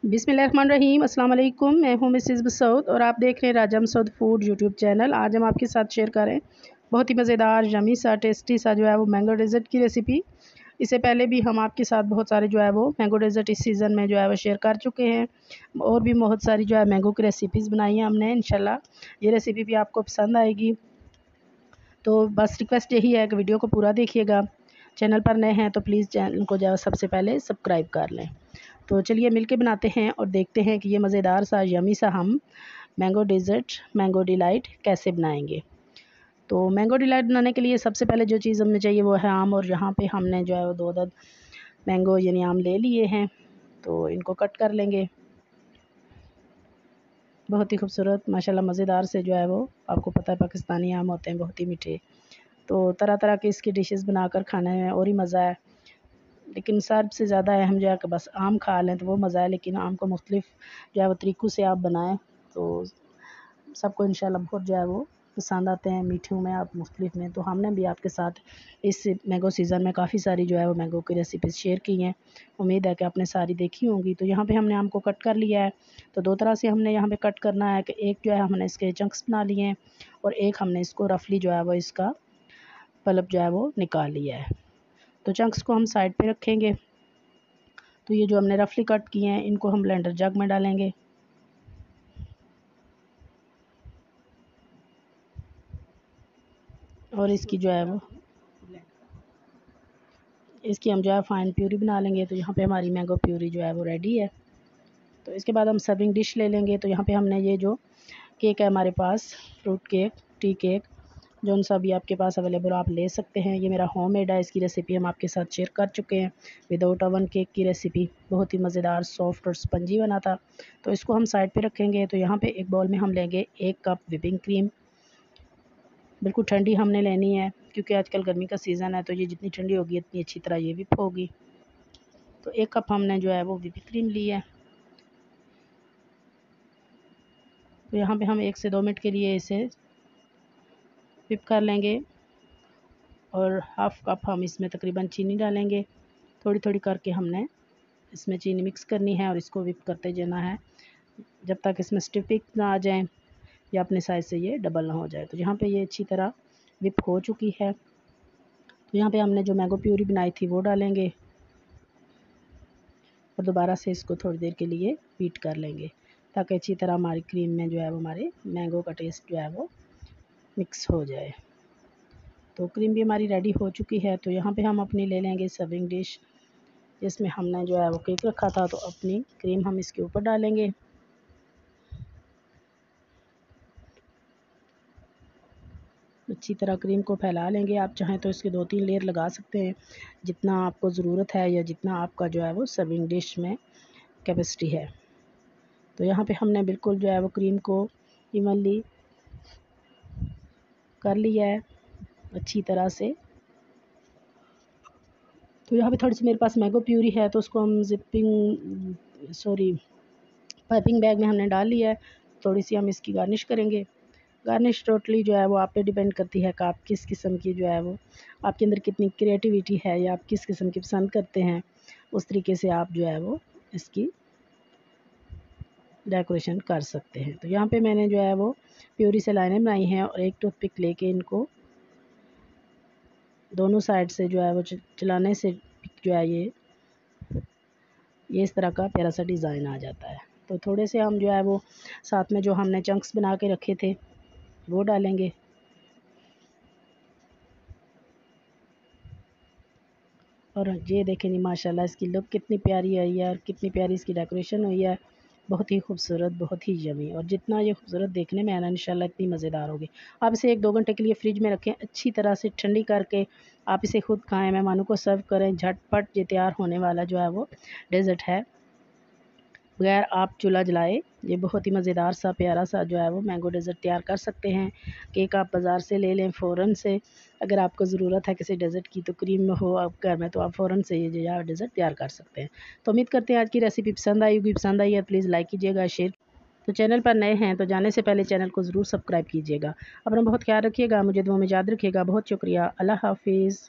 बिस्मिल्लाहिर्रहमानिर्रहीम अस्सलाम वालेकुम। मैं हूँ मिसेज़ मसूद और आप देख रहे हैं राजा मसूद फूड यूट्यूब चैनल। आज हम आपके साथ शेयर कर रहे हैं बहुत ही मज़ेदार यमी सा टेस्टी सा जो है वो मैंगो डेज़र्ट की रेसिपी। इससे पहले भी हम आपके साथ बहुत सारे जो है वो मैंगो डेज़र्ट इस सीज़न में जो है वो शेयर कर चुके हैं और भी बहुत सारी जो है मैंगो की रेसिपीज़ बनाई हैं हमने। इंशाल्लाह ये रेसिपी भी आपको पसंद आएगी। तो बस रिक्वेस्ट यही है कि वीडियो को पूरा देखिएगा। चैनल पर नए हैं तो प्लीज़ चैनल को जो है सबसे पहले सब्सक्राइब कर लें। तो चलिए मिलके बनाते हैं और देखते हैं कि ये मज़ेदार सा यमी सा हम मैंगो डेज़र्ट मैंगो डिलाइट कैसे बनाएंगे। तो मैंगो डिलाइट बनाने के लिए सबसे पहले जो चीज़ हमें चाहिए वो है आम, और यहाँ पे हमने जो है वो 2 अदद मैंगो यानी आम ले लिए हैं। तो इनको कट कर लेंगे। बहुत ही खूबसूरत माशाल्लाह मज़ेदार से जो है वो, आपको पता है पाकिस्तानी आम होते हैं बहुत ही मीठे। तो तरह तरह की इसकी डिशेस बनाकर खाने में और ही मज़ा है। लेकिन सबसे ज़्यादा अहम जो है कि बस आम खा लें तो वो मज़ा है, लेकिन आम को मुख्तलिफ जो है वो तरीक़ों से आप बनाएं तो सबको इंशाल्लाह बहुत जो है वो पसंद आते हैं मीठों में, आप मुख्तलिफ में। तो हमने भी आपके साथ इस मैंगो सीज़न में काफ़ी सारी जो है वो मैंगो की रेसिपीज़ शेयर की हैं। उम्मीद है कि आपने सारी देखी होंगी। तो यहाँ पे हमने आम को कट कर लिया है। तो 2 तरह से हमने यहाँ पे कट करना है कि एक जो है हमने इसके चंक्स बना लिए हैं और एक हमने इसको रफली जो है वो इसका पल्प जो है वो निकाल लिया है। तो चंक्स को हम साइड पे रखेंगे। तो ये जो हमने रफली कट किए हैं इनको हम ब्लेंडर जग में डालेंगे। और इसकी जो है वो इसकी हम जो है फ़ाइन प्यूरी बना लेंगे। तो यहाँ पे हमारी मैंगो प्यूरी जो है वो रेडी है। तो इसके बाद हम सर्विंग डिश ले लेंगे। तो यहाँ पे हमने ये जो केक है हमारे पास, फ्रूट केक, टी केक, जौन सा भी आपके पास अवेलेबल आप ले सकते हैं। ये मेरा होममेड है। इसकी रेसिपी हम आपके साथ शेयर कर चुके हैं। विदाउट ओवन केक की रेसिपी बहुत ही मज़ेदार, सॉफ्ट और स्पंजी बना था। तो इसको हम साइड पे रखेंगे। तो यहाँ पे एक बाउल में हम लेंगे 1 कप व्हिपिंग क्रीम। बिल्कुल ठंडी हमने लेनी है क्योंकि आजकल गर्मी का सीज़न है, तो ये जितनी ठंडी होगी इतनी अच्छी तरह ये व्हिप होगी। तो 1 कप हमने जो है वो व्हिपिंग क्रीम ली है। तो यहाँ पे हम 1 से 2 मिनट के लिए इसे व्हिप कर लेंगे और हाफ़ कप हम इसमें तकरीबन चीनी डालेंगे। थोड़ी थोड़ी करके हमने इसमें चीनी मिक्स करनी है और इसको व्हिप करते जाना है जब तक इसमें स्टिफिक ना आ जाए या अपने साइज़ से ये डबल ना हो जाए। तो यहाँ पे ये अच्छी तरह व्हिप हो चुकी है। तो यहाँ पे हमने जो मैंगो प्यूरी बनाई थी वो डालेंगे और दोबारा से इसको थोड़ी देर के लिए बीट कर लेंगे ताकि अच्छी तरह हमारी क्रीम में जो है वो हमारे मैंगो का टेस्ट जो है वो मिक्स हो जाए। तो क्रीम भी हमारी रेडी हो चुकी है। तो यहाँ पे हम अपनी ले लेंगे सर्विंग डिश जिसमें हमने जो है वो केक रखा था। तो अपनी क्रीम हम इसके ऊपर डालेंगे। अच्छी तरह क्रीम को फैला लेंगे। आप चाहें तो इसके 2-3 लेयर लगा सकते हैं जितना आपको ज़रूरत है या जितना आपका जो है वो सर्विंग डिश में कैपेसिटी है। तो यहाँ पे हमने बिल्कुल जो है वो क्रीम को इवनली कर लिया है अच्छी तरह से। तो यहाँ पे थोड़ी सी मेरे पास मैंगो प्यूरी है तो उसको हम पाइपिंग बैग में हमने डाल लिया है। थोड़ी सी हम इसकी गार्निश करेंगे। गार्निश टोटली जो है वो आप पे डिपेंड करती है कि आप किस किस्म की जो है वो आपके अंदर कितनी क्रिएटिविटी है या आप किस किस्म की पसंद करते हैं, उस तरीके से आप जो है वो इसकी डेकोरेशन कर सकते हैं। तो यहाँ पे मैंने जो है वो प्यूरी से लाइनें बनाई हैं और एक टूथपिक लेके इनको दोनों साइड से जो है वो चलाने से जो है ये इस तरह का प्यारा सा डिज़ाइन आ जाता है। तो थोड़े से हम जो है वो साथ में जो हमने चंक्स बना के रखे थे वो डालेंगे। और ये देखें जी माशाल्लाह इसकी लुक कितनी प्यारी आई है और कितनी प्यारी इसकी डेकोरेशन हुई है। बहुत ही खूबसूरत, बहुत ही यमी, और जितना ये खूबसूरत देखने में है ना इंशाल्लाह इतनी मज़ेदार होगी। आप इसे 1-2 घंटे के लिए फ्रिज में रखें, अच्छी तरह से ठंडी करके आप इसे खुद खाएँ, मेहमानों को सर्व करें। झटपट ये तैयार होने वाला जो है वो डेज़र्ट है, बगैर आप चूल्हा जलाए ये बहुत ही मज़ेदार सा प्यारा सा जो है वो मैंगो डेज़र्ट तैयार कर सकते हैं। केक आप बाज़ार से ले लें फ़ौरन से। अगर आपको ज़रूरत है किसी डेज़र्ट की तो क्रीम में हो आप घर में, तो आप फ़ौरन से ये जो है डेज़र्ट तैयार कर सकते हैं। तो उम्मीद करते हैं आज की रेसिपी पसंद आई होगी। पसंद आई है प्लीज़ लाइक कीजिएगा, शेयर। तो चैनल पर नए हैं तो जाने से पहले चैनल को ज़रूर सब्सक्राइब कीजिएगा। अपना बहुत ख्याल रखिएगा, मुझे दुआ में याद रखिएगा। बहुत शुक्रिया। अल्लाह हाफ़िज़।